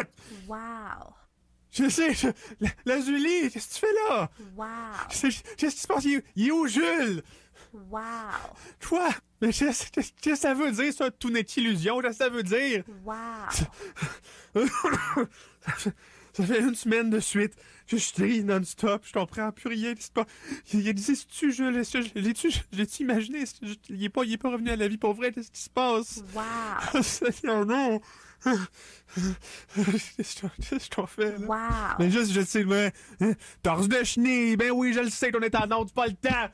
tout! Wow. Je sais, la Julie, qu'est-ce que tu fais là? Wow. Qu'est-ce qui se passe? Il est où, Jules? Wow. Toi? Mais qu'est-ce que ça veut dire, ça, tout n'est illusion? Qu'est-ce que ça veut dire? Wow. Ça fait une semaine de suite. Je crie non-stop. Je comprends plus rien. Il a dit, c'est-tu, Jules? L'ai-tu imaginé? Il est pas revenu à la vie pour vrai. Qu'est-ce qui se passe? Wow. Seigneur, non! Qu'est-ce que t'en fais, là? Wow. Mais juste, je sais, mais, torse de chenille, ben oui, je le sais qu'on est en onde, pas le temps!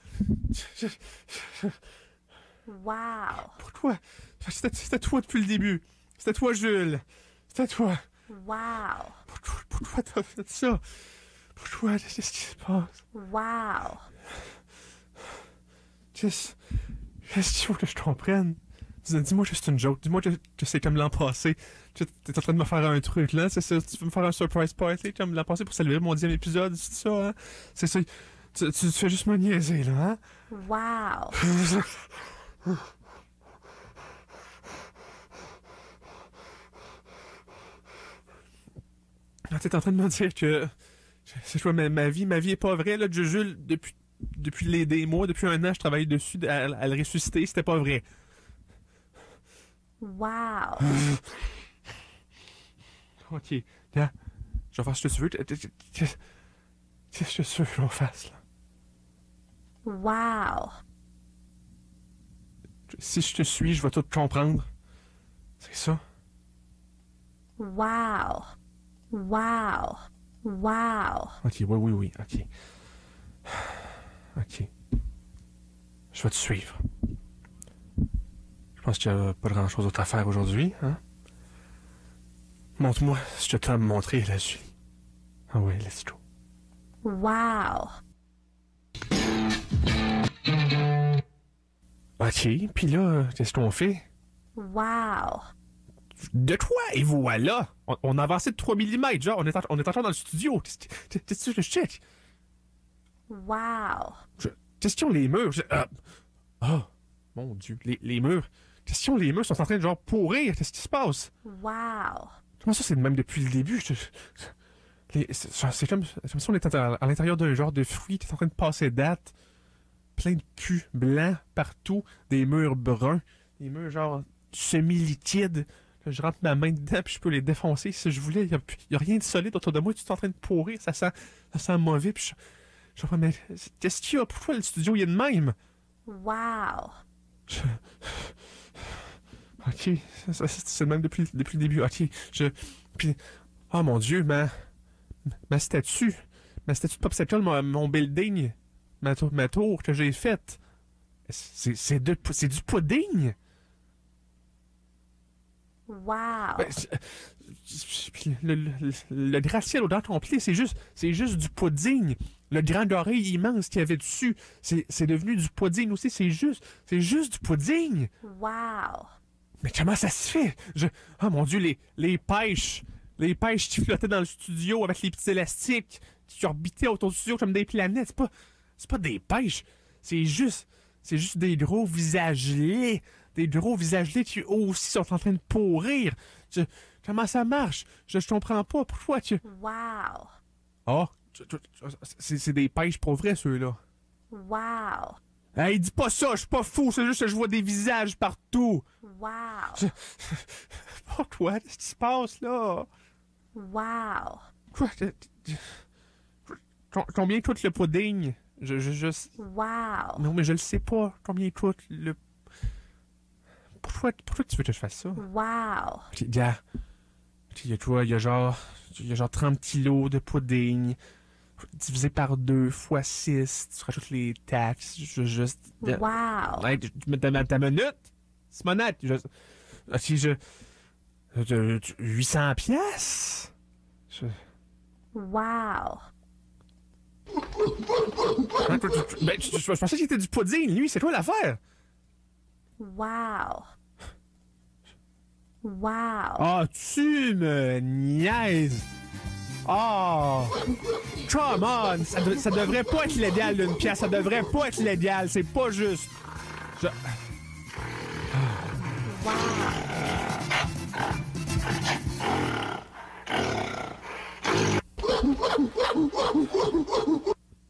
Wow. Pourquoi? C'était toi depuis le début. C'était toi, Jules. C'était toi. Wow. Pourquoi t'as fait ça? Pourquoi? Qu'est-ce qui se passe? Wow. Qu'est-ce qu'il faut que je comprenne? Dis-moi que c'est une joke. Dis-moi que c'est comme l'an passé. T'es en train de me faire un truc, là. C'est ça? Tu veux me faire un surprise party comme l'an passé pour célébrer mon 10e épisode? C'est ça, hein? C'est ça. Tu fais juste me niaiser, là, hein? Wow. T'es en train de me dire que... C'est quoi, ma vie est pas vraie, là, Jules, depuis des mois, depuis 1 an, je travaille dessus à le ressusciter, c'était pas vrai. Wow. Ok, là, je vais faire ce que tu veux. Qu'est-ce que tu veux qu'on fasse, là? Wow. Si je te suis, je vais tout comprendre. C'est ça? Wow. Wow. Wow. Ok, oui, ok. Ok. Je vais te suivre. Je pense qu'il n'y a pas grand-chose d'autre à faire aujourd'hui, hein? Montre-moi ce que tu as à me montrer, la Julie. Ah ouais, let's go. Wow. Ok, puis là, qu'est-ce qu'on fait? Wow. De quoi? Et voilà! On a avancé de 3 mm, genre, on est encore dans le studio. Qu'est-ce que je check? Wow. Question les murs. Oh, mon Dieu, les murs. Question les murs sont en train de genre pourrir. Qu'est-ce qui se passe? Wow. Comment ça, c'est de même depuis le début? C'est comme si on était à l'intérieur d'un genre de fruit qui est en train de passer date. Plein de pus blancs partout. Des murs bruns. Des murs genre semi-liquides. Je rentre ma main dedans puis je peux les défoncer si je voulais. Il y a rien de solide autour de moi. Tu es en train de pourrir. Ça sent mauvais. Puis je mais qu'est-ce qu'il y a? Pourquoi le studio il est de même? Wow. Ok, c'est le même depuis le début. Ok, puis, oh mon Dieu, ma statue de Popsicle, mon building, ma tour que j'ai faite, c'est du pudding. Wow. Le gratte-ciel au dents complet, c'est juste du pudding. Le grand oreille immense qu'il y avait dessus, c'est devenu du pudding aussi. C'est juste du pudding. Wow. Mais comment ça se fait? Oh mon Dieu, les pêches qui flottaient dans le studio avec les petits élastiques qui orbitaient autour du studio comme des planètes. C'est pas des pêches. C'est juste des gros visages laids. Des gros visages laids qui eux aussi sont en train de pourrir. Comment ça marche? Je comprends pas. Pourquoi tu... Wow. Oh, c'est des pêches pour vrai, ceux-là. Wow. Hey, dis pas ça, je suis pas fou, c'est juste que je vois des visages partout. Wow. Pourquoi? Qu'est-ce qui se passe, là? Wow. Quoi? Combien coûte le pudding? Wow. Non, mais je le sais pas. Combien coûte le... Pourquoi tu veux que je fasse ça? Wow. Il y a genre 30 kilos de pudding divisé par 2 fois 6. Tu rajoutes les taxes. Wow. Hey, ta minute? Simonette. 800 piastres? Wow. Je pensais que c'était du pudding, lui. C'est quoi l'affaire? Wow. Wow. Ah, tu me niaises. Oh! Come on! Ça devrait pas être légal, une pièce. Ça devrait pas être légal. C'est pas juste. Wow.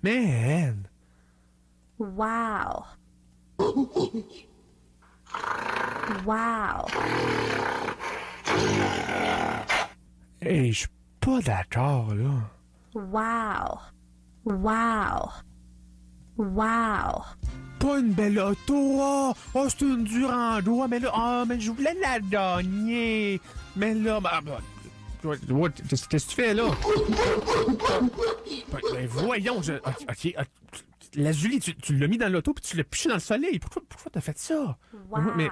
Man! Wow. Wow. Hey, je suis pas d'accord, là. Wow. Wow. Wow. Pas une belle auto, c'est une Durando, mais là, mais je voulais la gagner. Mais là, qu'est-ce que tu fais, là? Ben, voyons, ok, la Julie, tu l'as mis dans l'auto puis tu l'as piché dans le soleil. Pourquoi t'as fait ça? Wow. Mais,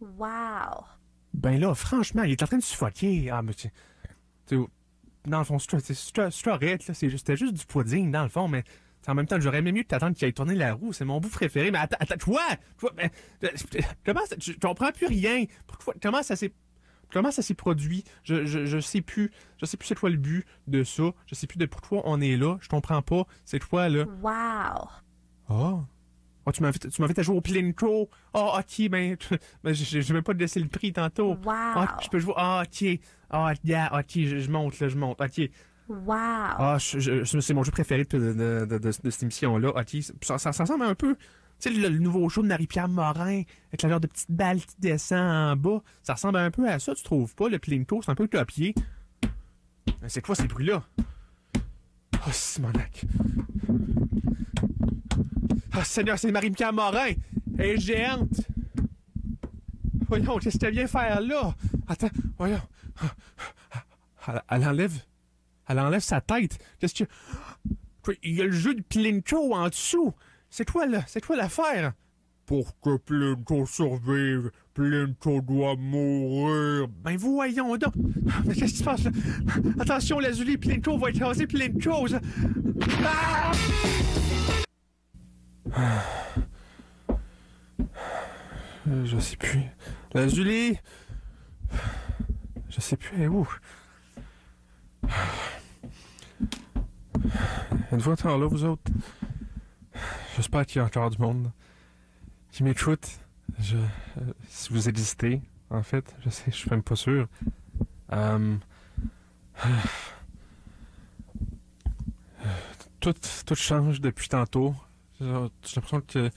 Wow. ben là, franchement, il est en train de suffoquer. Ah, mais dans le fond, c'est correct, là. C'était juste du pudding, dans le fond, mais en même temps, j'aurais aimé mieux que t'attendre qu'il aille tourner la roue. C'est mon bout préféré. Mais attends, toi, comment ça, je comprends plus rien. Comment ça s'est produit? Je sais plus. Je sais plus c'est quoi le but de ça. Je sais plus de pourquoi on est là. Je comprends pas. C'est quoi, là? Wow. Oh. Oh, tu m'as fait jouer au Plinko. Oh, ok, ben, je vais pas te laisser le prix tantôt. Wow. Ah, je peux jouer. Ah, ok. Ah, yeah, ok, je monte, là, je monte. Ok. Wow. Ah, c'est mon jeu préféré de cette émission-là. Ok, ça ressemble un peu. Tu sais, le nouveau show de Marie-Pierre Morin, avec la genre de petite balle qui descend en bas. Ça ressemble un peu à ça, tu trouves pas? Le Plinko, c'est un peu copié. Mais c'est quoi ces bruits-là? Oh, Simonac. Ah, Seigneur, c'est Marie-Pierre Morin. Elle est géante. Voyons, qu'est-ce qu'elle vient faire là? Attends, voyons. Elle enlève sa tête. Qu'est-ce que... Il y a le jeu de Plinko en dessous. C'est quoi l'affaire? Pour que Plinko survive, Plinko doit mourir. Ben voyons donc. Mais qu'est-ce qui se passe là? Attention, Lazuli, Plinko va écraser Plinko. Ah! Je sais plus. Lazuli! Je sais plus, elle est où? Êtes-vous encore là, vous autres? J'espère qu'il y a encore du monde qui m'écoute. Si vous existez, en fait, je suis même pas sûr. Tout change depuis tantôt. J'ai l'impression que...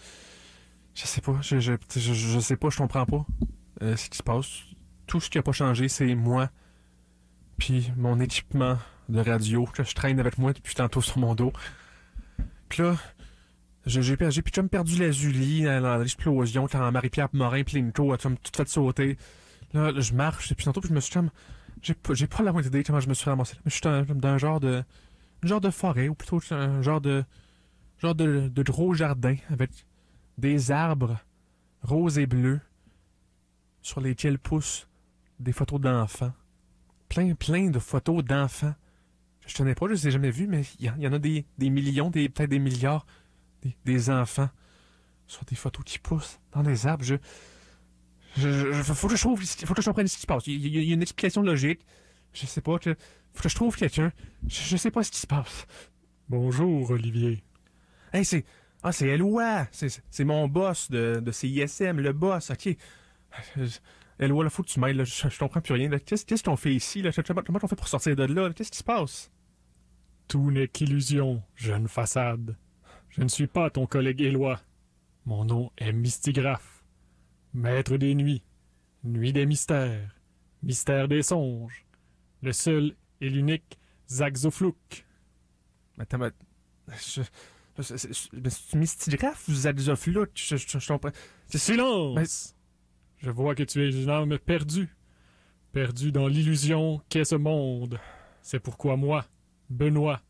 Je sais pas, je sais pas, je comprends pas ce qui se passe. Tout ce qui a pas changé, c'est moi puis mon équipement de radio que je traîne avec moi depuis tantôt sur mon dos. Puis là, j'ai comme perdu la Julie dans l'explosion quand Marie-Pierre Morin Plinko a tout fait sauter. Là, je marche depuis tantôt puis je me suis comme... J'ai pas la moindre idée comment je me suis ramassé là. Mais je suis dans un genre de forêt, ou plutôt un genre de gros jardin avec des arbres roses et bleus sur lesquels poussent des photos d'enfants. Plein de photos d'enfants. Je connais pas, je les ai jamais vus, mais il y en a des millions, peut-être des milliards, des enfants sur des photos qui poussent dans des arbres. Faut que je comprenne ce qui se passe. Il y a une explication logique. Je sais pas, faut que je trouve quelqu'un. Je sais pas ce qui se passe. Bonjour, Olivier. Hey, c'est Eloi. C'est mon boss de CISM, le boss, ok. Eloi, là, faut que tu m'aides, là. Je comprends plus rien. Qu'est-ce qu'on fait ici, là? Comment on fait pour sortir de là? Qu'est-ce qui se passe? Tout n'est qu'illusion, jeune façade. Je ne suis pas ton collègue Eloi. Mon nom est Mystigraphe. Maître des nuits. Nuit des mystères. Mystère des songes. Le seul et l'unique Zaxoflouk. Attends, mais... C'est Mystigraphe ou Zaxoflouk? Je comprends... Silence! Mais... Je vois que tu es une âme perdue. Perdue dans l'illusion qu'est ce monde. C'est pourquoi moi, Benoît,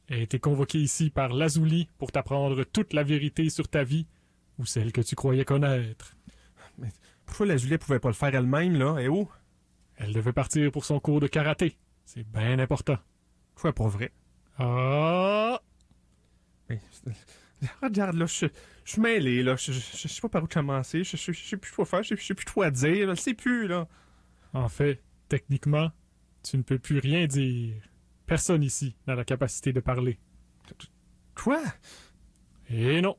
ai été convoqué ici par Lazuli pour t'apprendre toute la vérité sur ta vie, ou celle que tu croyais connaître. Mais pourquoi Lazuli pouvait pas le faire elle-même, là? Et où? Elle devait partir pour son cours de karaté. C'est bien important. Quoi, pour vrai? Ah! Mais, regarde, là, je suis mêlé, là. Je sais pas par où commencer. Je sais plus quoi faire. Je sais plus quoi dire. Je le sais plus, là. En fait, techniquement, tu ne peux plus rien dire. Personne ici n'a la capacité de parler. Quoi? Et non.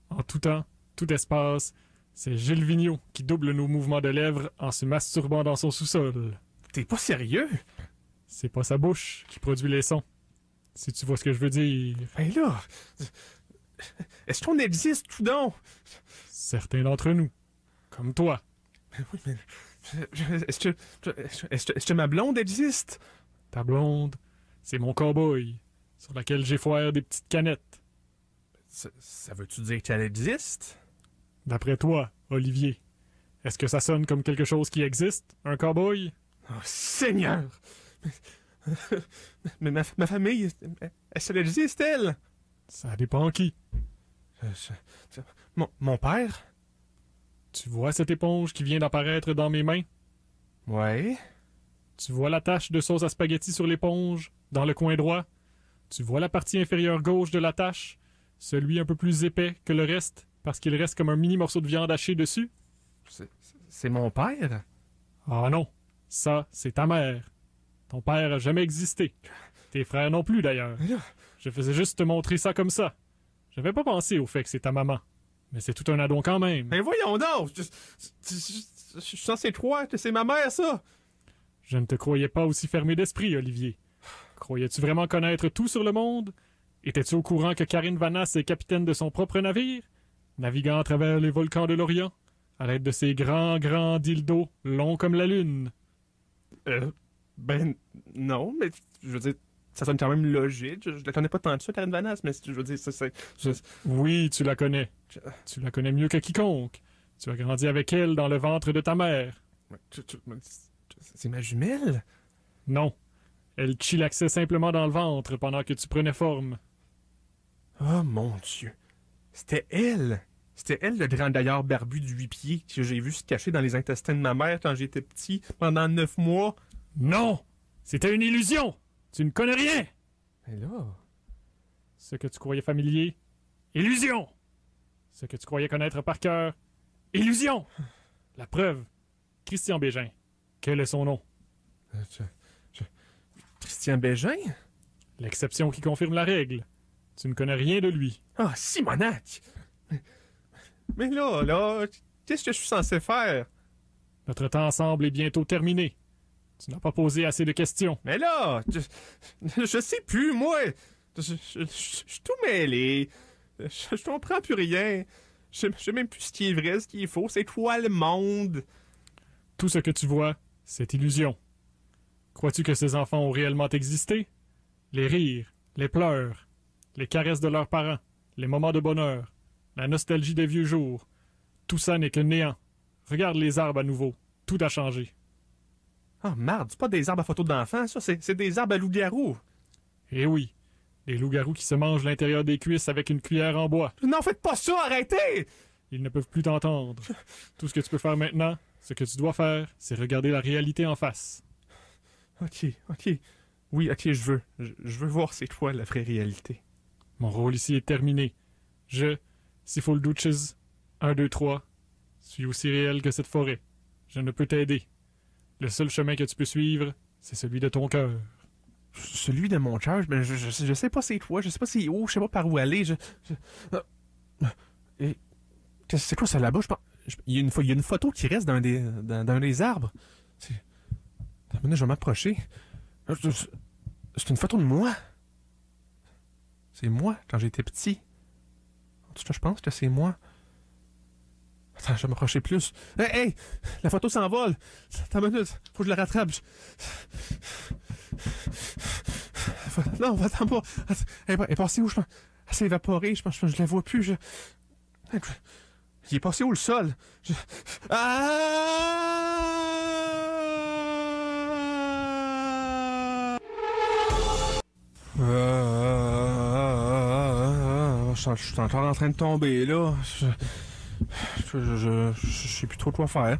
En tout temps, tout espace, c'est Gilles Vigneault qui double nos mouvements de lèvres en se masturbant dans son sous-sol. T'es pas sérieux? C'est pas sa bouche qui produit les sons. si tu vois ce que je veux dire. Ben là... Est-ce qu'on existe, tout donc? Certains d'entre nous. Comme toi. Ben oui, mais... Est-ce que ma blonde existe? Ta blonde, c'est mon cow-boy, sur laquelle j'ai foire des petites canettes. Ça veut-tu dire qu'elle existe? D'après toi, Olivier, est-ce que ça sonne comme quelque chose qui existe, un cow-boy? Oh, Seigneur! Mais ma famille, est-ce qu'elle existe, elle? Ça dépend qui. Mon père? Tu vois cette éponge qui vient d'apparaître dans mes mains? Ouais. Tu vois la tache de sauce à spaghetti sur l'éponge, dans le coin droit? Tu vois la partie inférieure gauche de la tache, celui un peu plus épais que le reste, parce qu'il reste comme un mini morceau de viande hachée dessus? C'est mon père? Ah non, ça, c'est ta mère. Ton père a jamais existé. Tes frères non plus, d'ailleurs. Mais là... Je faisais juste te montrer ça comme ça. J'avais pas pensé au fait que c'est ta maman. Mais c'est tout un addon quand même. Mais voyons donc! Je suis censé croire que c'est ma mère, ça! Je ne te croyais pas aussi fermé d'esprit, Olivier. Croyais-tu vraiment connaître tout sur le monde? Étais-tu au courant que Karine Vanasse est capitaine de son propre navire, naviguant à travers les volcans de l'Orient, à l'aide de ses grands dildos longs comme la lune? Ben, non, mais je veux dire, ça sonne quand même logique. Je la connais pas tant que ça, Karine Vanasse, mais je veux dire, Oui, tu la connais. Tu la connais mieux que quiconque. Tu as grandi avec elle dans le ventre de ta mère. C'est ma jumelle? Non. Elle chillaxait simplement dans le ventre pendant que tu prenais forme. Oh mon Dieu. C'était elle. C'était elle, le grand d'ailleurs barbu de 8 pieds que j'ai vu se cacher dans les intestins de ma mère quand j'étais petit, pendant 9 mois. Non! C'était une illusion! Tu ne connais rien! Mais là... Ce que tu croyais familier, illusion! Ce que tu croyais connaître par cœur, illusion! La preuve, Christian Bégin. Quel est son nom? Christian Bégin? L'exception qui confirme la règle. Tu ne connais rien de lui. Ah, Simonac! Mais là, qu'est-ce que je suis censé faire? Notre temps ensemble est bientôt terminé. Tu n'as pas posé assez de questions. Mais là, je sais plus, moi. Je suis tout mêlé. Je comprends plus rien. Je sais même plus ce qui est vrai, ce qui est faux. C'est quoi le monde? Tout ce que tu vois, c'est illusion. Crois-tu que ces enfants ont réellement existé? Les rires, les pleurs, les caresses de leurs parents, les moments de bonheur, la nostalgie des vieux jours. Tout ça n'est que néant. Regarde les arbres à nouveau. Tout a changé. Ah, merde, c'est pas des arbres à photos d'enfants, ça. C'est des arbres à loup-garou. Eh oui, les loups-garous qui se mangent l'intérieur des cuisses avec une cuillère en bois. Non, faites pas ça, arrêtez! Ils ne peuvent plus t'entendre. Tout ce que tu peux faire maintenant, ce que tu dois faire, c'est regarder la réalité en face. Ok. Oui, ok, je veux voir c'est quoi la vraie réalité. Mon rôle ici est terminé. Je, Siful Duches, 1, 2, 3, suis aussi réel que cette forêt. Je ne peux t'aider. Le seul chemin que tu peux suivre, c'est celui de ton cœur. Celui de mon cœur, ben je sais pas c'est quoi, je sais pas c'est où, je sais pas par où aller, Et c'est quoi ça là-bas? Il y a une photo qui reste dans des arbres. Maintenant, je vais m'approcher. C'est une photo de moi. C'est moi quand j'étais petit. En tout cas, je pense que c'est moi. Attends, je vais m'approcher plus. Hey! La photo s'envole! Attends une minute, faut que je la rattrape. Non, attends pas. Elle est passée où, je pense? Elle s'est évaporée, je pense que je la vois plus. Il est passé où, le sol? Je suis encore en train de tomber, là. Je sais plus trop quoi faire.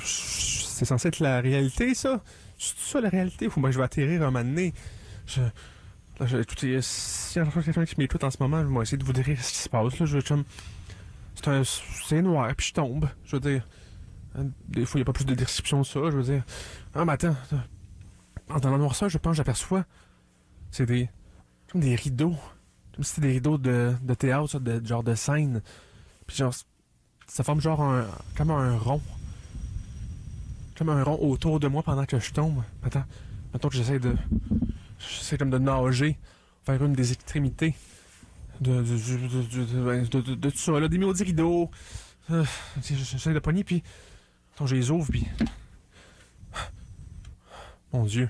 C'est censé être la réalité, ça? C'est ça, la réalité? Ou bien je vais atterrir un moment donné? Écoutez, s'il y a quelqu'un qui m'écoute en ce moment, je vais essayer de vous dire ce qui se passe, là. C'est noir, puis je tombe. Je veux dire... Des fois, il n'y a pas plus de description que ça, je veux dire... Ah, mais attends. Dans la noirceur, je pense que j'aperçois... C'est comme des rideaux. Comme si c'était des rideaux de théâtre, ça, genre de scène. Puis genre, ça forme genre comme un rond. Comme un rond autour de moi pendant que je tombe. Attends que j'essaie de J'essaie comme de nager vers une des extrémités de tout ça, là, des maudits rideaux. J'essaie de pogner, puis quand je les ouvre, puis... Mon Dieu.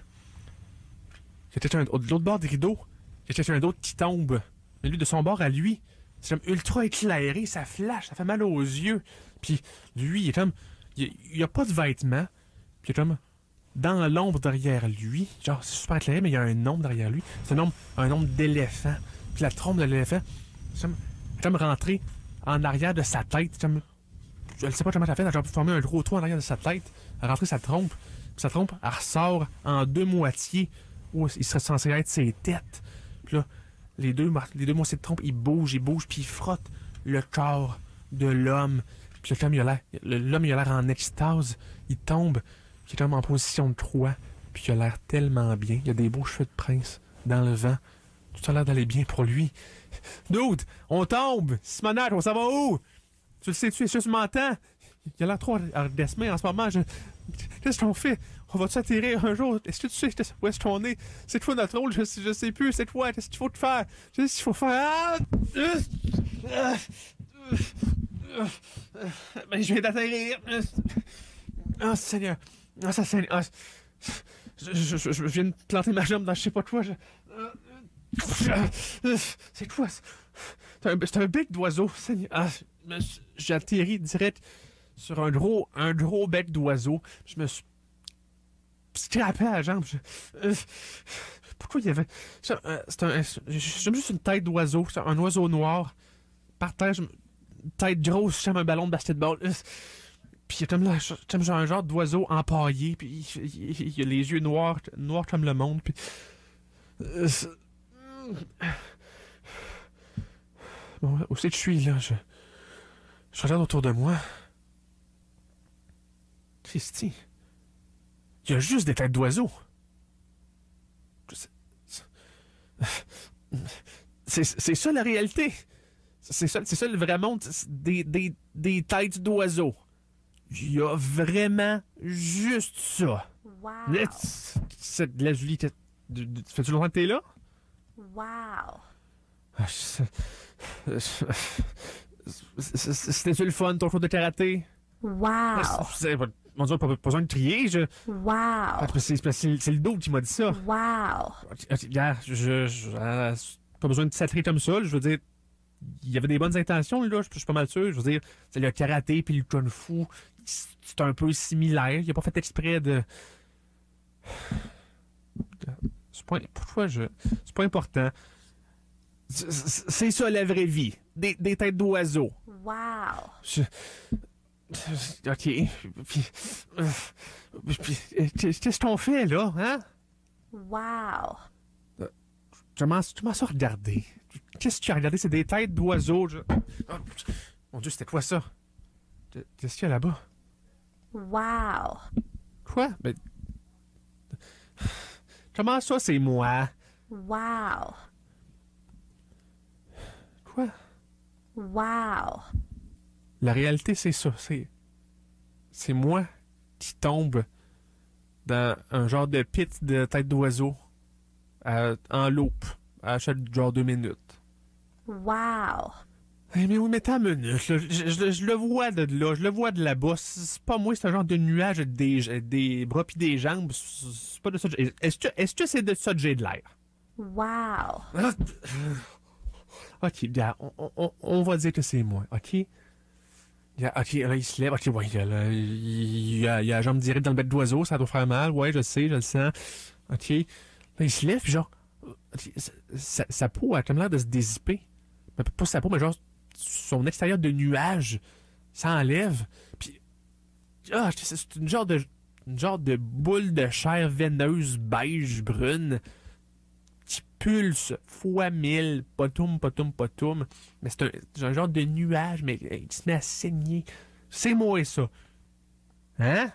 Il y a quelqu'un de l'autre bord des rideaux. Il y a quelqu'un d'autre qui tombe. Mais lui, de son bord à lui, c'est comme ultra éclairé, ça flash, ça fait mal aux yeux. Puis lui, il est comme... Il y a pas de vêtements. Puis il est comme... Dans l'ombre derrière lui, genre, c'est super éclairé, mais il y a un ombre derrière lui. C'est un ombre d'éléphant. Puis la trompe de l'éléphant, c'est comme rentrer en arrière de sa tête. Comme, je ne sais pas comment elle a fait, elle a formé un gros trou en arrière de sa tête. Elle a rentré sa trompe. Puis sa trompe, elle ressort en deux moitiés où il serait censé être ses têtes. Puis là, les deux moitiés de trompe, ils bougent, puis ils frottent le corps de l'homme. Puis l'homme, il a l'air en extase. Il tombe. Puis il est comme en position de croix. Puis il a l'air tellement bien. Il a des beaux cheveux de prince dans le vent. Tout a l'air d'aller bien pour lui. Dude, on tombe! Simonac, on s'en va où? Tu le sais-tu? Est-ce que tu m'entends? Il a l'air trop redescendé en ce moment. Qu'est-ce qu'on fait? On va-tu atterrir un jour? Est-ce que tu sais où est-ce qu'on est? C'est toi notre rôle? Je sais plus. C'est toi. Qu'est-ce qu'il faut te faire? Je sais ce qu'il faut faire. Ben, je viens d'atterrir. Oh, Seigneur. Oh, ça saigne. Oh, je viens de planter ma jambe dans je sais pas quoi. C'est quoi ça? C'est un bec d'oiseau. Ah, j'ai atterri direct sur un gros bec d'oiseau. Je me suis scrapé à la jambe. Pourquoi il y avait... J'aime juste une tête d'oiseau. C'est un oiseau noir. Par terre, tête grosse comme un ballon de basketball. Puis il y a comme un genre d'oiseau empaillé. Puis il a les yeux noirs comme le monde. Puis... Bon, où c'est que je suis, là? Je regarde autour de moi. Christy. Il y a juste des têtes d'oiseaux. C'est ça la réalité. C'est ça le vrai monde. Des têtes d'oiseaux. Il y a vraiment juste ça. Wow. La Julie, fais-tu longtemps que t'es là? Wow. C'était-tu le fun, ton cours de karaté? Wow. Mon Dieu, pas besoin de crier. Wow. C'est le dos qui m'a dit ça. Wow. Regarde, pas besoin de s'attrer comme ça. Je veux dire, il y avait des bonnes intentions, là, je suis pas mal sûr. Je veux dire, c'est le karaté puis le kung-fu, c'est un peu similaire. Il a pas fait exprès de... C'est pas important. C'est ça la vraie vie. Des têtes d'oiseaux. Wow. OK. Qu'est-ce qu'on fait, là, hein? Wow. Comment ça regarder? Qu'est-ce que tu as regardé? C'est des têtes d'oiseaux. Oh, mon Dieu, c'était quoi ça? Qu'est-ce qu'il y a là-bas? Wow. Quoi? Ben... Comment ça, c'est moi? Wow. Quoi? Wow. La réalité, c'est ça. C'est moi qui tombe dans un genre de pit de tête d'oiseau en loop à chaque genre 2 minutes. Wow. Hey, mais oui, mais t'as une minute, là. Je le vois de là, je le vois de là-bas. C'est pas moi, c'est un genre de nuage avec des bras pis des jambes. C'est pas de ça. Est-ce que c'est de ça que j'ai de l'air? Wow. Ok, bien, on va dire que c'est moi, ok? Ok, là, il se lève. Ok, ouais, il a la jambe directe dans le bec d'oiseau, ça doit faire mal. Ouais, je sais, je le sens. Ok. Là, il se lève, puis genre, sa peau a comme l'air de se dézipper. Pas sa peau, mais genre, son extérieur de nuage s'enlève. Puis, c'est une genre de boule de chair veineuse beige brune qui pulse fois 1000, potum. Mais c'est un genre de nuage, mais qui se met à saigner. C'est moi, ça. Hein?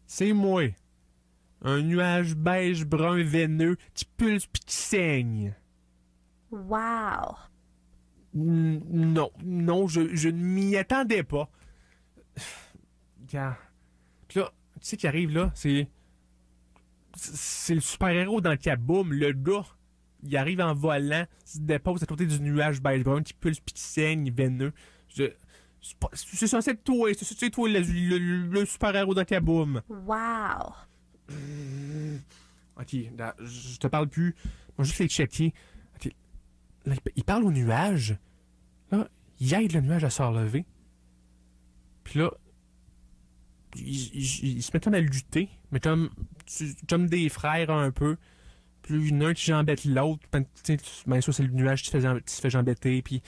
C'est moi. Un nuage beige brun veineux qui pulse puis qui saigne. Wow. Non, je ne m'y attendais pas. Regarde. Puis là, tu sais qui arrive là, c'est C'est le super-héros dans Kaboom, le gars. Il arrive en volant, il se dépose à côté du nuage beige brun qui pulse pis qui saigne, veineux. C'est censé être toi, c'est toi le super-héros dans Kaboom. Wow. Ok, là, je te parle plus. Moi, juste les checker. Ok, là, il parle au nuage. Là, il aide le nuage à se relever. Puis là, il se met à lutter, mais comme des frères un peu. Puis il y en a un qui jambette l'autre. Ben ça, c'est le nuage qui se fait jambetter. Puis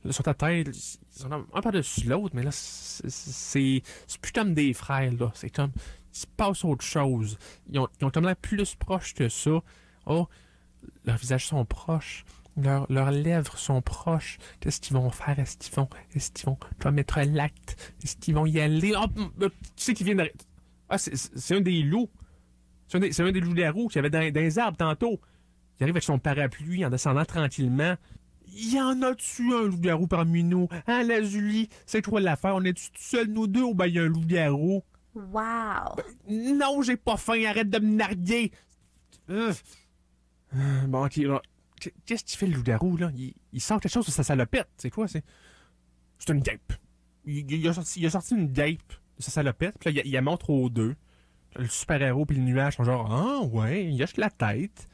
là, sur ta tête, ils sont un par-dessus l'autre, mais là, c'est plus comme des frères, là. C'est comme, il se passe autre chose. Ils ont comme l'air plus proches que ça. Oh, leurs visages sont proches. Leurs lèvres sont proches. Qu'est-ce qu'ils vont faire? Est-ce qu'ils vont commettre l'acte? Est-ce qu'ils vont y aller? Oh, tu sais qu'ils viennent de... Ah, c'est un des loups. C'est un des loups-garous qu'il y avait dans les arbres tantôt. Il arrive avec son parapluie en descendant tranquillement. Il y en a-tu un loup-garou parmi nous? Hein, la Julie? C'est quoi l'affaire? On est-tu tout seuls, nous deux, ou ben il y a un loup-garou? Wow. Non, j'ai pas faim, arrête de me narguer! Bon, ok, là. Qu'est-ce qu'il fait le loup-garou, là? Il sort quelque chose de sa salopette. C'est quoi? C'est une guêpe. Il a sorti une guêpe de sa salopette, puis là, il la montre aux deux. Le super-héros puis le nuage sont genre, ah ouais, il hoche la tête.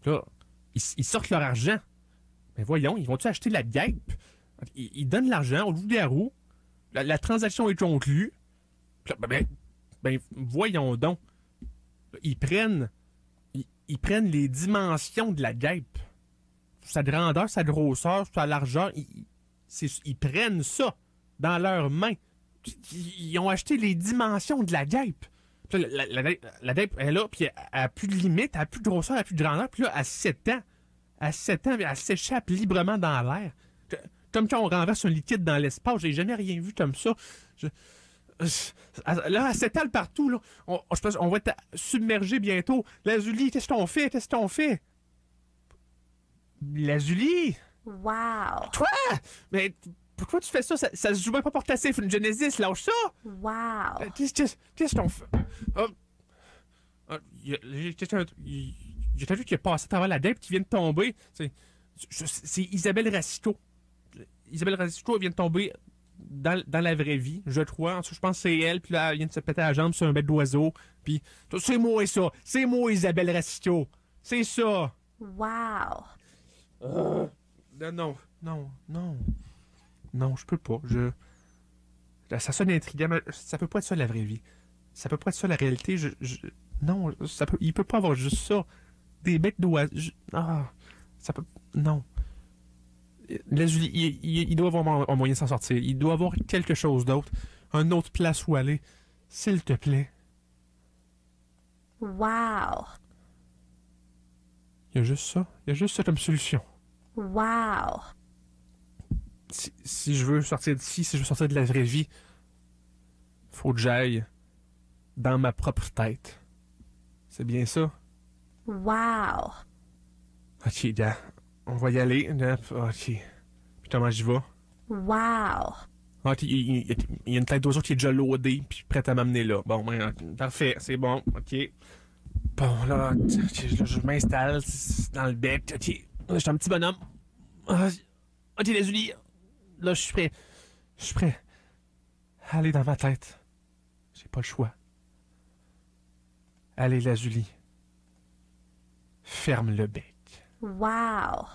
Puis là, ils sortent leur argent. Mais voyons, ils vont-tu acheter la guêpe? Ils donnent l'argent au loup-garou. La transaction est conclue. Puis là, ben, voyons donc. Ils prennent les dimensions de la guêpe. Sa grandeur, sa grosseur, sa largeur. Ils prennent ça dans leurs mains. Ils ont acheté les dimensions de la guêpe. Puis là, la guêpe est là, puis elle a plus de limite, elle a plus de grosseur, elle a plus de grandeur. Puis là, à 7 ans, elle s'échappe librement dans l'air. Comme quand on renverse un liquide dans l'espace. J'ai jamais rien vu comme ça. Là, elle s'étale partout. Là. On va être submergé bientôt. La Julie, qu'est-ce qu'on fait? La Julie? Wow. Toi? Mais pourquoi tu fais ça? Ça se joue même pas pour tasser une Genesis, lâche ça! Wow. Qu'est-ce qu'on fait? J'ai vu qu'il est passé à travers la guêpe qui vient de tomber. C'est Isabelle Racito. Isabelle Racito vient de tomber dans la vraie vie, je crois. Je pense que c'est elle, puis là, elle vient de se péter la jambe sur un bec d'oiseau. Puis, c'est moi ça! C'est moi Isabelle Racito! C'est ça! Wow. Non, je peux pas. Ça sonne intriguant, mais ça peut pas être ça la vraie vie. Ça peut pas être ça la réalité. Non, il peut pas avoir juste ça. Des becs d'oiseaux. Ça peut. Non. Là, Julie, il doit avoir un moyen de s'en sortir. Il doit avoir quelque chose d'autre. Une autre place où aller. S'il te plaît. Wow. Il y a juste ça. Il y a juste ça comme solution. Wow. Si je veux sortir d'ici, si je veux sortir de la vraie vie, faut que j'aille dans ma propre tête. C'est bien ça? Wow. Ok, gars. On va y aller. Ok. Puis comment j'y vais? Wow. Ok, il y a une tête d'oiseau qui est déjà loadée puis prête à m'amener là. Bon, ben, parfait, c'est bon. Ok. Bon, là, je m'installe dans le bec. Ok. Je suis un petit bonhomme. Ok, les Julie. Là, je suis prêt. Je suis prêt. Allez dans ma tête. J'ai pas le choix. Allez, la Julie. Ferme le bec. Wow.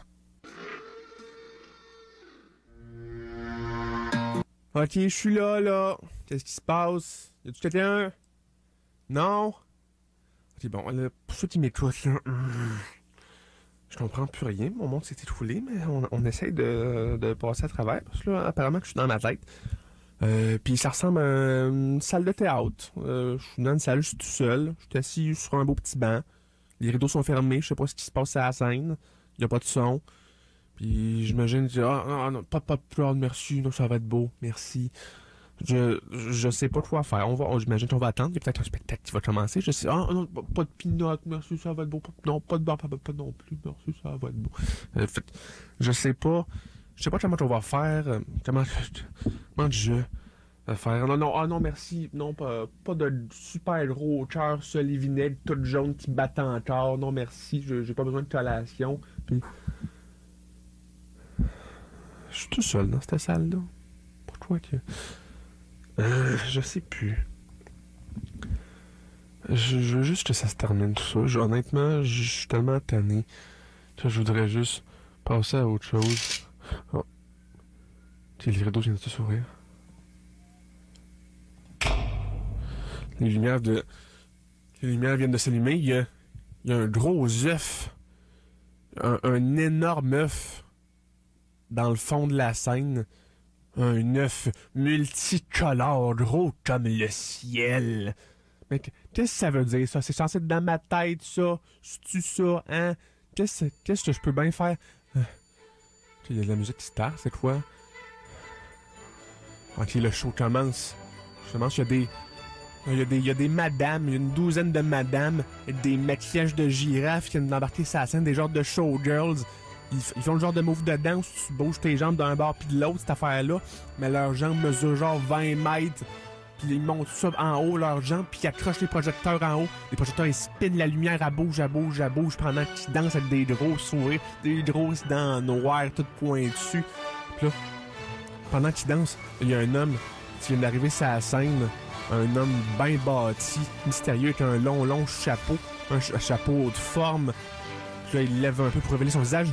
Ok, je suis là. Qu'est-ce qui se passe? Y a-tu quelqu'un? Non? Ok, bon, là, pour ceux qui m'écoutent, là, je comprends plus rien. Mon monde s'est écroulé, mais on essaye de passer à travers. Parce que là, apparemment que je suis dans ma tête. Puis ça ressemble à une salle de théâtre. Je suis dans une salle, je suis tout seul. Je suis assis sur un beau petit banc. Les rideaux sont fermés, je sais pas ce qui se passe à la scène. Il y a pas de son. Puis j'imagine, non, pas de pleurs, merci, non, ça va être beau, merci. Je sais pas quoi faire. J'imagine qu'on va attendre. Il y a peut-être un spectacle qui va commencer. Je sais, non, pas de peanut, merci, ça va être beau. Non, pas de bar, pas non plus, merci, ça va être beau. Je sais pas comment on va faire. Comment je faire. Non, non, ah non, merci. Non, pas de super gros cœur, sel et vinaigre, tout jaune qui battent encore. Non, merci. J'ai pas besoin de collation. Puis. Je suis tout seul dans cette salle-là. Pourquoi que. Je sais plus. Je veux juste que ça se termine tout ça. Honnêtement, je suis tellement tanné. Je voudrais juste passer à autre chose. Oh. Les rideaux viennent de s'ouvrir. Les lumières viennent de s'allumer. Il y a un gros œuf. Un énorme œuf dans le fond de la scène. Un œuf multicolore, gros comme le ciel. Mais qu'est-ce que ça veut dire, ça? C'est censé être dans ma tête, ça? C'est-tu ça, hein? Qu'est-ce que je peux bien faire? Il y a de la musique qui se tasse, c'est quoi? Ok, le show commence. Je commence, il y a des madames, il y a une douzaine de madames, avec des maquillages de girafes qui viennent d'embarquer sur la scène, des genres de showgirls. Ils font le genre de move de danse où tu bouges tes jambes d'un bord puis de l'autre, cette affaire-là. Mais leurs jambes mesurent genre 20 mètres. Puis ils montent ça en haut, leurs jambes, puis ils accrochent les projecteurs en haut. Les projecteurs, ils spinent la lumière, elle bouge pendant qu'ils dansent avec des gros sourires, des grosses dents noires, toutes pointues. Puis là, pendant qu'ils dansent, il y a un homme qui vient d'arriver sur la scène. Un homme bien bâti, mystérieux, avec un long chapeau. Un chapeau de forme. Puis là, il lève un peu pour révéler son visage.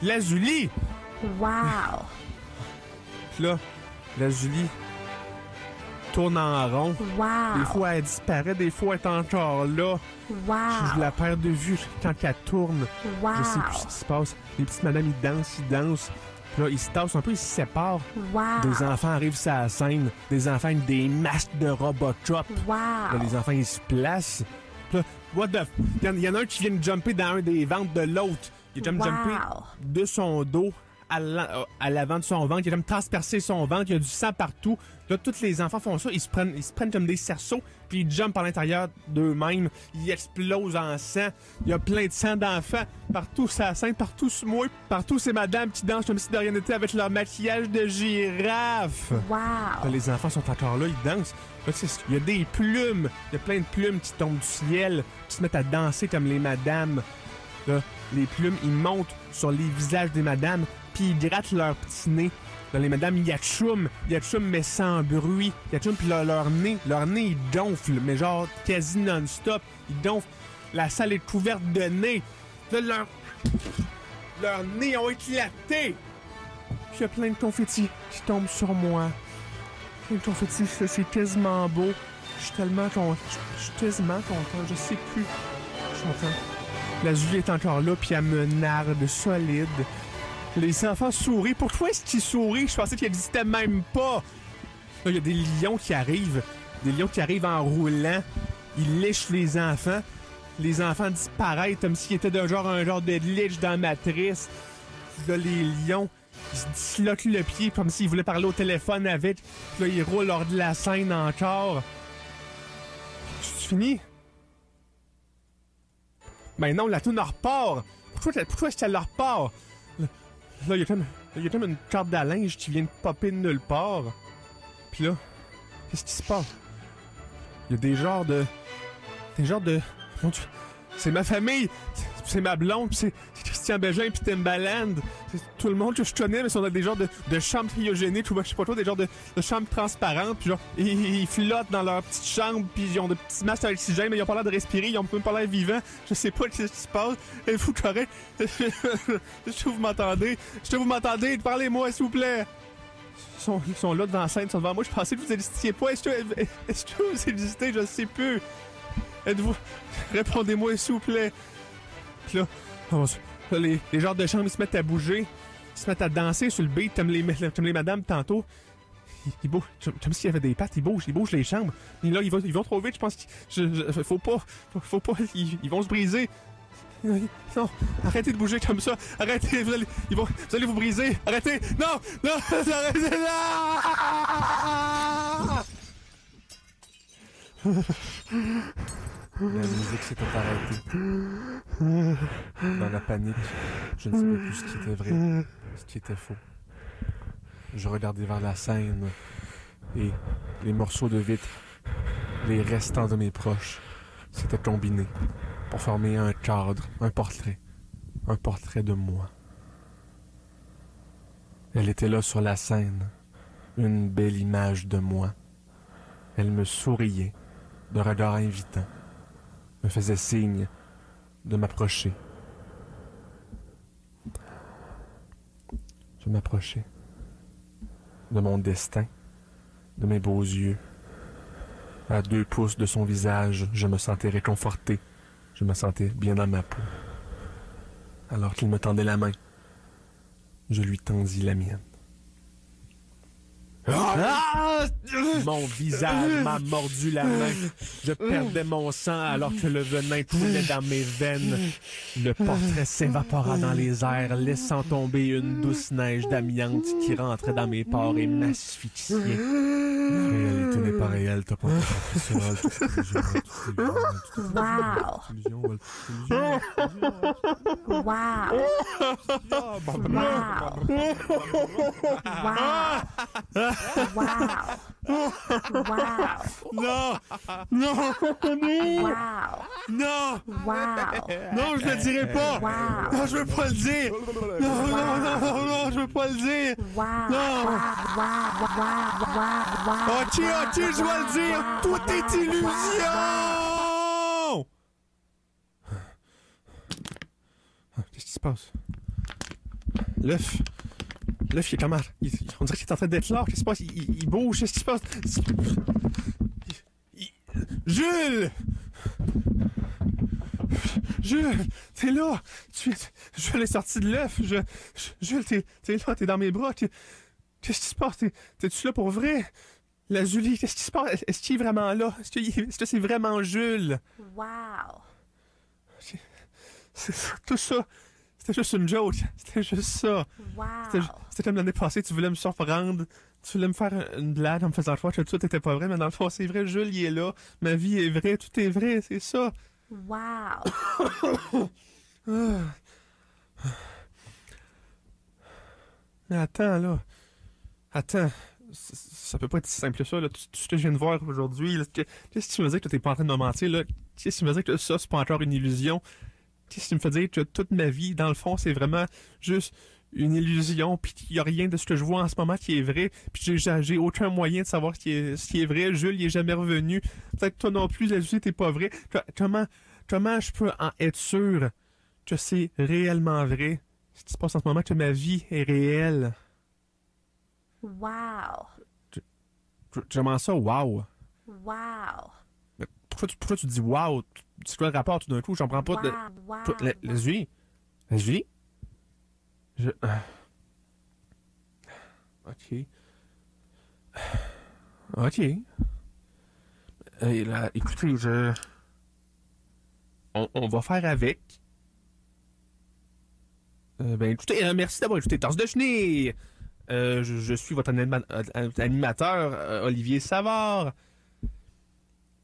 Lazuli! Wow. Puis là, Lazuli tourne en rond. Wow. Des fois, elle disparaît, des fois, elle est encore là. Wow. Je la perds de vue quand elle tourne. Wow. Je sais plus ce qui se passe. Les petites madames, ils dansent. Puis là, ils se tassent un peu, ils se séparent. Wow. Des enfants arrivent sur la scène. Des enfants avec des masques de Robocop. Wow. Là, les enfants, ils se placent. Puis là, il y en a un qui vient de jumper dans un des ventres de l'autre. Il a jumpé de son dos à l'avant de son ventre. Il a transpercé son ventre. Il y a du sang partout. Là, tous les enfants font ça. Ils se prennent comme des cerceaux. Puis ils jumpent à l'intérieur d'eux-mêmes. Ils explosent en sang. Il y a plein de sang d'enfants partout sur la scène, partout sur moi. Partout, c'est madame qui dansent comme si de rien n'était avec leur maquillage de girafe. Wow. Là, les enfants sont encore là. Ils dansent. Là, il y a des plumes. Il y a plein de plumes qui tombent du ciel. Qui se mettent à danser comme les madames. Là, les plumes, ils montent sur les visages des madames, puis ils grattent leur petit nez. Là, les madames, ils yatchoum, mais sans bruit. Yatchoum, puis leur nez, il gonfle, mais genre quasi non-stop. Ils gonflent. La salle est couverte de nez. Là, leurs nez ont éclaté. Puis il y a plein de confettis qui tombent sur moi. Plein de confettis, c'est quasiment beau. Je suis tellement content. Je sais plus. Je suis content. La Julie est encore là, puis elle me narde solide. Les enfants sourient. Pourquoi est-ce qu'ils sourient? Je pensais qu'ils n'existaient même pas. Là, il y a des lions qui arrivent. Des lions qui arrivent en roulant. Ils lichent les enfants. Les enfants disparaissent comme s'ils étaient un genre de lich dans Matrice. Là, les lions, ils se disloquent le pied comme s'ils voulaient parler au téléphone avec. Puis là, ils roulent lors de la scène encore. C'est fini? Ben non, la toune repart. Pourquoi est-ce qu'elle repart? Là, il y a comme une carte à linge qui vient de popper de nulle part. Puis là, qu'est-ce qui se passe? Il y a des genres de... Mon Dieu, c'est ma famille! C'est ma blonde, pis c'est Christian Bégin, pis Timbaland. C'est tout le monde que je connais, mais sont des genres de chambres cryogéniques, ou je sais pas trop, des genres de chambres transparentes, pis genre, ils flottent dans leur petite chambre, pis ils ont de petits masques à oxygène, mais ils ont pas l'air de respirer, ils ont même pas l'air vivants. Je sais pas ce qui se passe. Êtes-vous correct? Est-ce que vous m'entendez? Est-ce que vous m'entendez? Parlez-moi, s'il vous plaît! Ils sont là devant la scène, ils sont devant moi. Je pensais que vous existiez pas. Est-ce que vous existez? Je sais plus. Êtes-vous... Répondez-moi, s'il vous plaît. Puis là, les genres de chambres, ils se mettent à bouger. Ils se mettent à danser sur le beat, comme les madames tantôt. Ils bougent, comme s'il y avait des pattes, ils bougent les chambres. Et là, ils vont trop vite, je pense qu'il faut pas, ils vont se briser. Non, arrêtez de bouger comme ça. Arrêtez, vous allez vous briser. Arrêtez. Non, arrêtez. La musique s'était arrêtée. Dans la panique, je ne savais plus ce qui était vrai, ce qui était faux. Je regardais vers la scène. Et les morceaux de vitre, les restants de mes proches, s'étaient combinés pour former un cadre, un portrait de moi. Elle était là sur la scène, une belle image de moi. Elle me souriait d'un regard invitant, me faisait signe de m'approcher. Je m'approchais de mon destin, de mes beaux yeux. À 2 pouces de son visage, je me sentais réconforté. Je me sentais bien dans ma peau. Alors qu'il me tendait la main, je lui tendis la mienne. Mon visage m'a mordu la main. Je perdais mon sang alors que le venin coulait dans mes veines. Le portrait s'évapora dans les airs, laissant tomber une douce neige d'amiante qui rentrait dans mes pores et m'asphyxiait. La réalité n'est pas réelle, t'as pas compris ça. Wow. Wow. Wow. Non! Non! Wow. Non! Wow. Non, je le dirai pas! Wow. Non, je veux pas le dire! Non, non, non, non, non, je veux pas le dire! Wow. Non! Ok, je vais le dire! Tout est illusion! Qu'est-ce qui se passe? L'œuf, il est comment? On dirait qu'il est en train d'être là. Qu'est-ce qui se passe? Il bouge. Qu'est-ce qui se passe? Jules! Jules, t'es là! Jules est sorti de l'œuf. Jules, t'es là, t'es dans mes bras. Qu'est-ce qui se passe? T'es-tu là pour vrai? La Julie, qu'est-ce qui se passe? Est-ce qu'il est vraiment là? Est-ce que c'est vraiment Jules? Wow. Tout ça, c'était juste une joke. C'était juste ça. Wow. C'était comme l'année passée, tu voulais me surprendre. Tu voulais me faire une blague en me faisant croire que tout était pas vrai, mais dans le fond, c'est vrai, Jules, il est là. Ma vie est vraie, tout est vrai, c'est ça. Wow. Mais attends, là. Attends. Ça peut pas être si simple que ça, là. Tout ce que je viens de voir aujourd'hui, là, qu'est-ce que tu me dis que t'es pas en train de me mentir, là? Qu'est-ce que tu me dis que ça, c'est pas encore une illusion? Qu'est-ce que tu me fais dire que toute ma vie, dans le fond, c'est vraiment juste une illusion, puis qu'il y a rien de ce que je vois en ce moment qui est vrai, puis j'ai aucun moyen de savoir ce qui est vrai. Jules, il est jamais revenu. Peut-être toi non plus, la vie, t'es pas vrai. Comment je peux en être sûr que c'est réellement vrai? Ce qui se passe en ce moment, que ma vie est réelle. Wow. Comment ça, wow? Wow. Mais pourquoi tu dis wow? C'est quoi le rapport tout d'un coup? J'en prends pas de... Wow. La Julie? La Julie? Ok. Ok. Là, écoutez, on va faire avec. Ben, écoutez, merci d'avoir écouté Torse de Chenille. Je suis votre animateur, Olivier Savard.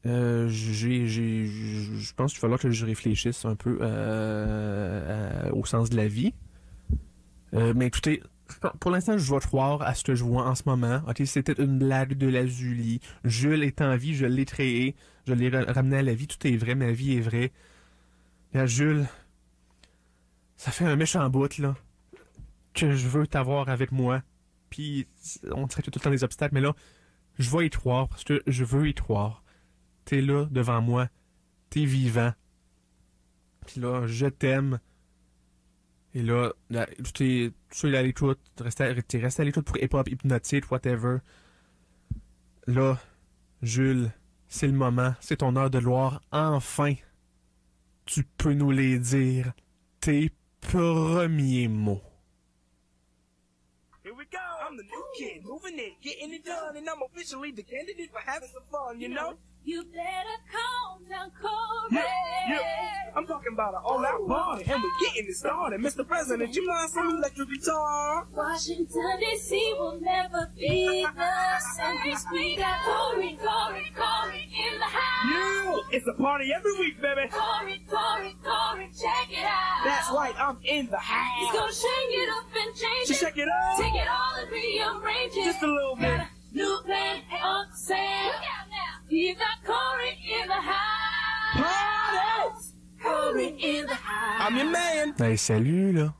Je pense qu'il va falloir que je réfléchisse un peu au sens de la vie. Mais écoutez, pour l'instant, je vais croire à ce que je vois en ce moment. Ok, c'était une blague de la Julie. Jules est en vie, je l'ai créé. Je l'ai ramené à la vie. Tout est vrai, ma vie est vraie. Là, Jules, ça fait un méchant bout, là, que je veux t'avoir avec moi. Puis, on dirait que tout le temps des obstacles, mais là, je vais y croire parce que je veux y croire. T'es là, devant moi. T'es vivant. Puis là, je t'aime. Et là, tu es à l'écoute. T'es resté à l'écoute pour hip-hop, hypnotique, whatever. Là, Jules, c'est le moment. C'est ton heure de gloire. Enfin, tu peux nous les dire. Tes premiers mots. Here we go. I'm the new kid, moving in, getting it done, and I'm officially the candidate for having some fun, you know? You better calm down, Corey. Yeah. I'm talking about an all-out party, and we're getting it started. Mr. President, you mind some electric guitar? Washington, D.C. will never be the same. 'Cause we got Corey in the house. Yeah, it's a party every week, baby. Corey, check it out. That's right, I'm in the He's house. gonna shake it up and change So it. check it out. Take it all and rearrange it. Just a little bit. Got a new plan. Corey in the house. I'm your man. Hey, salut, là.